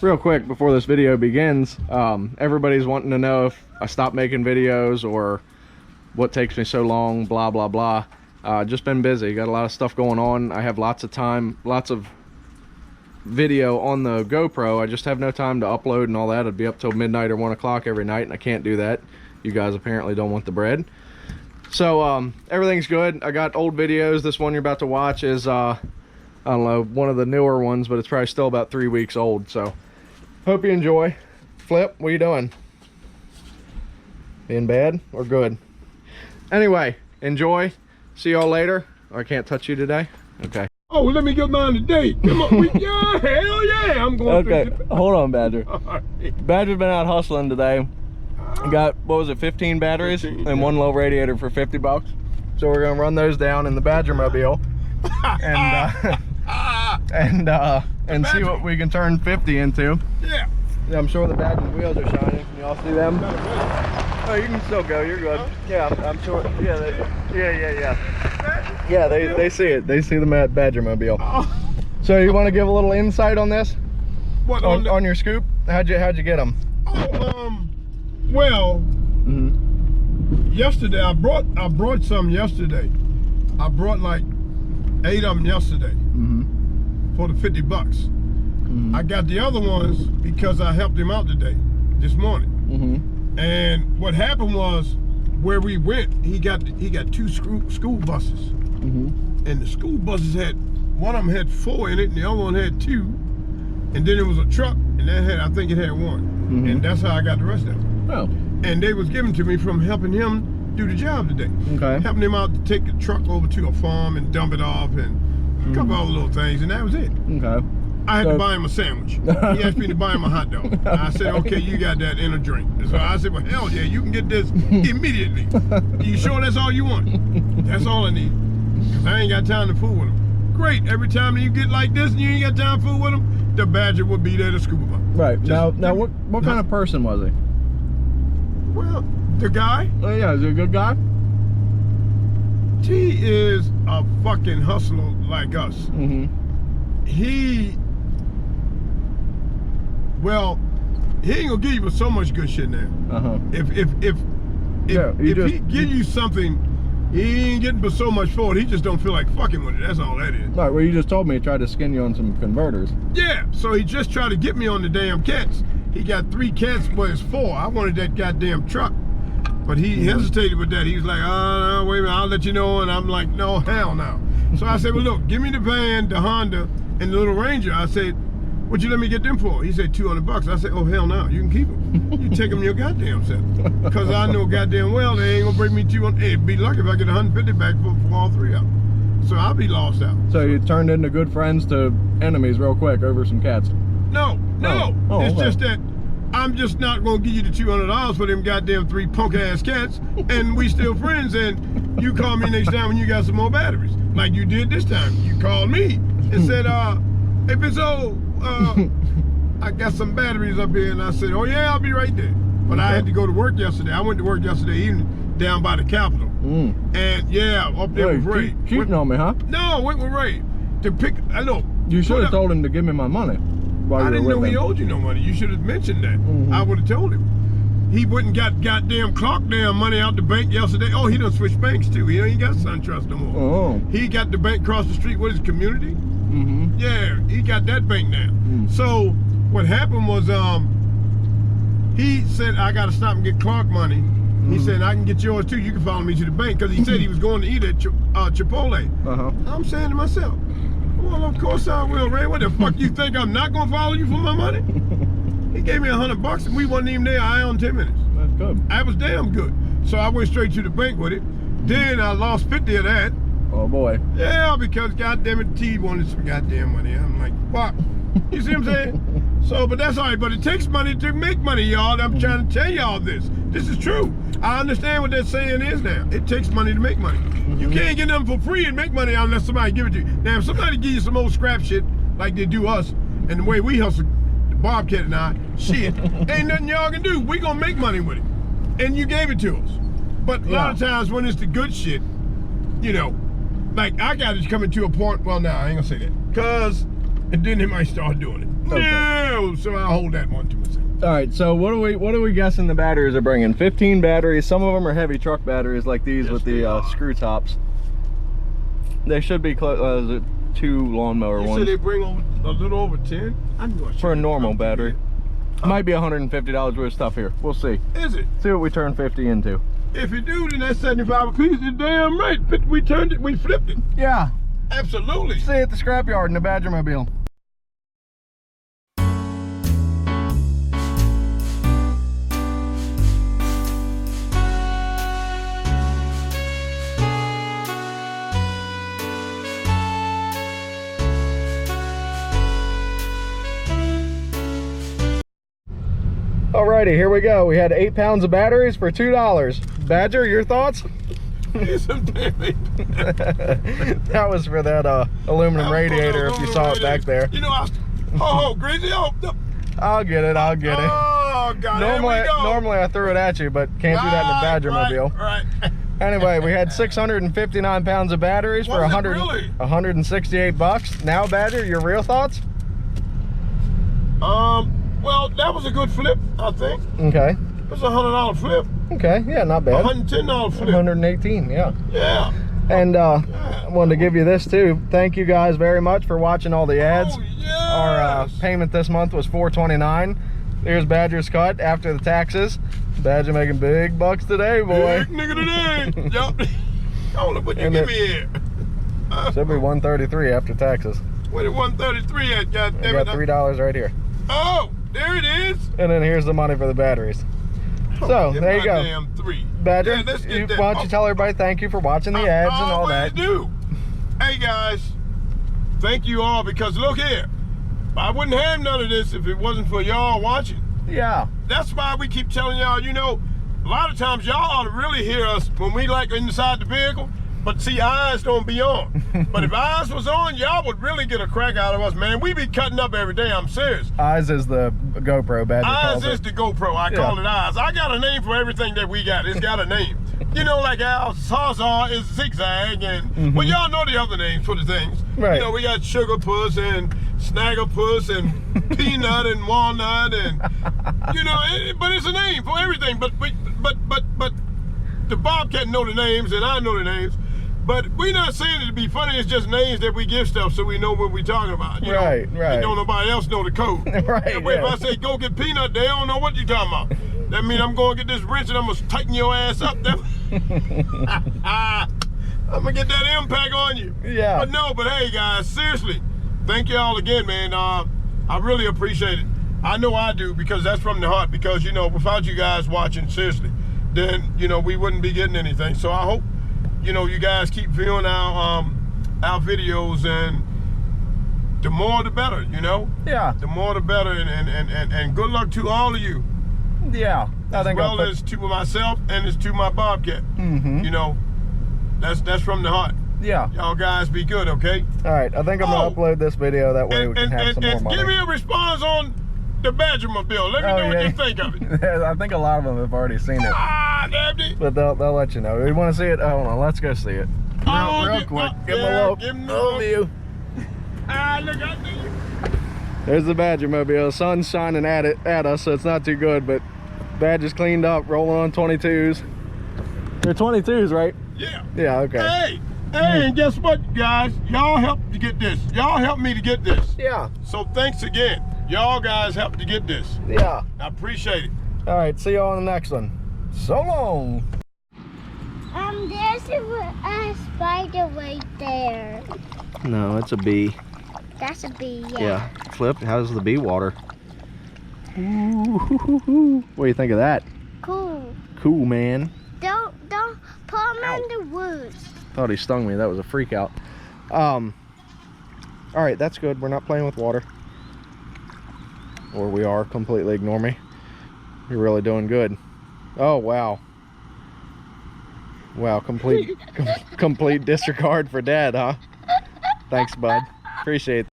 Real quick before this video begins, everybody's wanting to know if I stopped making videos or what takes me so long, blah blah blah. Just been busy, got a lot of stuff going on. I have lots of time, lots of video on the GoPro. I just have no time to upload and all that. It'd be up till midnight or 1 o'clock every night, and I can't do that. You guys apparently don't want the bread. So everything's good. I got old videos. This one you're about to watch is I don't know, one of the newer ones, but it's probably still about 3 weeks old. So hope you enjoy. Flip, what are you doing? Being bad or good? Anyway, enjoy. See y'all later. Oh, I can't touch you today? Okay. Oh, let me get mine today. Come on. Yeah, hell yeah. I'm going Okay, to hold on, Badger. right. Badger's been out hustling today. Got, what was it, 15 batteries 15, and yeah. one low radiator for 50 bucks. So we're gonna run those down in the Badger Mobile and see what we can turn 50 into. Yeah. Yeah, I'm sure the Badger wheels are shining. Can y'all see them? Oh, you can still go. You're good. Yeah, I'm sure. Yeah, yeah, they see it. They see the Badger Mobile. So you want to give a little insight on this? What On your scoop? How'd you get them? Oh, well, yesterday I brought some yesterday. I brought like 8 of them yesterday for the 50 bucks. I got the other ones because I helped him out today, this morning. And what happened was, where we went, he got 2 school buses, and the school buses had, one of them had 4 in it, and the other one had 2, and then it was a truck, and that had, I think it had 1, and that's how I got the rest of them. Oh. And they was given to me from helping him do the job today. Okay. Helping him out to take the truck over to a farm and dump it off and a couple other little things, and that was it. Okay. I had to buy him a sandwich. He asked me to buy him a hot dog. I said, okay, you got that in a drink. So I said, well, hell yeah, you can get this immediately. You sure that's all you want? That's all I need. Because I ain't got time to fool with him. Great, every time you get like this and you ain't got time to fool with him, the Badger will be there to scoop him up. Right. Now what kind of person was he? Well, the guy? Oh yeah, is he a good guy? He is a fucking hustler like us. He ain't gonna give you so much good shit now. If he give you something, he ain't getting but so much for it. He just don't feel like fucking with it. That's all that is. Right. Well, you just told me he tried to skin you on some converters. Yeah. So he just tried to get me on the damn cats. He got 3 cats, well, it's 4. I wanted that goddamn truck, but he hesitated with that. He was like, oh, no, wait a minute, I'll let you know. And I'm like, no, hell no. So I said, well, look, give me the van, the Honda, and the little Ranger. I said, what'd you let me get them for? He said, 200 bucks. I said, oh, hell no, you can keep them. You take them your goddamn self. Because I know goddamn well they ain't gonna bring me 200. It'd be lucky if I get 150 back for all 3 of them. So I'll be lost out. So you turned into good friends to enemies real quick over some cats? No. Oh, it's okay. just that I'm just not gonna give you the $200 for them goddamn 3 punk ass cats, and we still friends. And you call me next time when you got some more batteries, like you did this time. You called me and said, if it's I got some batteries up here, and I said, oh yeah, I'll be right there. But I had to go to work yesterday. I went to work yesterday evening down by the Capitol, and yeah, up there with Ray. Cheating on me, huh? No, I went with Ray to pick. I know. You should have told him to give me my money. I didn't know he owed you no money. You should have mentioned that. I would have told him. He went and got goddamn clock damn money out the bank yesterday. Oh, he done switched banks too. He ain't got SunTrust no more. Oh. He got the bank across the street. What is it, Community? Yeah, he got that bank now. So what happened was he said, I got to stop and get Clark money. He said, I can get yours too. You can follow me to the bank. Because he said he was going to eat at Chipotle. I'm saying to myself, well, of course I will, Ray. What the fuck you think? I'm not going to follow you for my money? He gave me $100 and we wasn't even there. I owned 10 minutes. That's good. That was damn good. So I went straight to the bank with it. Then I lost 50 of that. Oh boy. Yeah, because goddamn it, T wanted some goddamn money. I'm like, fuck. You see what I'm saying? So, but that's all right. But it takes money to make money, y'all. I'm trying to tell y'all this. This is true. I understand what that saying is now. It takes money to make money. You can't get nothing for free and make money unless somebody give it to you. Now, if somebody give you some old scrap shit like they do us, and the way we hustle, Bobcat and I, shit, ain't nothing y'all can do. We gonna make money with it. And you gave it to us. But a lot of times when it's the good shit, you know, like I got it coming to a point, well, now I ain't gonna say that. And then they might start doing it. No, so I'll hold that one to myself. All right, so what are we guessing the batteries are bringing? 15 batteries. Some of them are heavy truck batteries like these with the screw tops. They should be close. 2 lawnmower You ones. said they bring a little over 10? I knew I For a normal battery. Might be $150 worth of stuff here. We'll see. Is it? See what we turn 50 into. If you do, then that's 75 a piece. You're damn right. But we turned it, we flipped it. Yeah. Absolutely. See you at the scrapyard in the Badgermobile. Alrighty, here we go. We had 8 pounds of batteries for $2. Badger, your thoughts? Some damn That was for that aluminum radiator, if you saw it back there. You know, oh, Greasy, oh. I'll get it, I'll get it. Oh, God, Normally I threw it at you, but can't do that in the Badgermobile. Right. Anyway, we had 659 pounds of batteries for Was it really? 168 bucks. Now, Badger, your real thoughts? Well, that was a good flip, I think. Okay. It was a $100 flip. Okay, yeah, not bad. $110 flip. 118, yeah. Yeah. And I wanted to give you this too. Thank you guys very much for watching all the ads. Oh, yes. Our payment this month was $429. Here's Badger's cut after the taxes. Badger making big bucks today, boy. Big nigga today. Yup. Hold on, what you And give me here? Should be $133 after taxes. Where did 133 at? God I damn got it. $3 right here. Oh, there it is. And then here's the money for the batteries. So Give there you my go. Damn 3. Badger, Yeah, let's get that. why don't you tell everybody thank you for watching the ads and all that. Do. Hey guys, thank you all, because look here, I wouldn't have none of this if it wasn't for y'all watching. Yeah. That's why we keep telling y'all, you know, a lot of times y'all ought to really hear us when we like inside the vehicle, but see, eyes don't be on. But if eyes was on, y'all would really get a crack out of us, man. We be cutting up every day, I'm serious. Eyes is the GoPro, Badger Eyes calls is it. the GoPro. I call it eyes. I got a name for everything that we got. It's got a name. You know, like our Sawsaw is Zigzag, and well, y'all know the other names for the things. Right. You know, we got Sugar Puss and Snagger Puss and Peanut and Walnut, and you know, but it's a name for everything. But the Bobcat know the names, and I know the names. But we're not saying it to be funny. It's just names that we give stuff so we know what we're talking about. You know? Right. And don't nobody else know the code. Right, That way, yeah. if I say go get Peanut, they don't know what you're talking about. That means I'm going to get this wrench and I'm going to tighten your ass up. I'm going to get that impact on you. Yeah. But hey, guys, seriously, thank you all again, man. I really appreciate it. I know I do, because that's from the heart. Because, you know, without you guys watching, seriously, then, you know, we wouldn't be getting anything. So I hope, you know, you guys keep viewing our videos, and the more the better, you know? Yeah. The more the better, and good luck to all of you. Yeah. I think As well as to myself and as to my Bobcat. Mm-hmm. You know, that's from the heart. Yeah. Y'all guys be good, okay? All right. I think I'm gonna upload this video. That way we can have some more and money. give me a response on the Badgermobile. Let me know what you think of it. I think a lot of them have already seen it, Ah, damn it. but they'll let you know. You want to see it? Hold on. Let's go see it. Real quick. Give them a give 'em the little look. view. Ah, look out there. There's the Badgermobile. The sun's shining at us, so it's not too good. But Badger's cleaned up, rolling on 22s. They're 22s, right? Yeah. Yeah. Okay. Hey, and guess what, guys? Y'all helped to get this. Y'all helped me to get this. Yeah. So thanks again. Y'all guys helped to get this. Yeah. I appreciate it. All right. See you on the next one. So long. There's a spider right there. No, it's a bee. That's a bee, yeah. Yeah. Flip. How's the bee water? Ooh, what do you think of that? Cool. Cool, man. Don't put them in the woods. Thought he stung me. That was a freak out. All right, that's good. We're not playing with water. Or we are. Completely ignore me. You're really doing good. Oh, wow. Wow, complete disregard for Dad, huh? Thanks, bud. Appreciate that.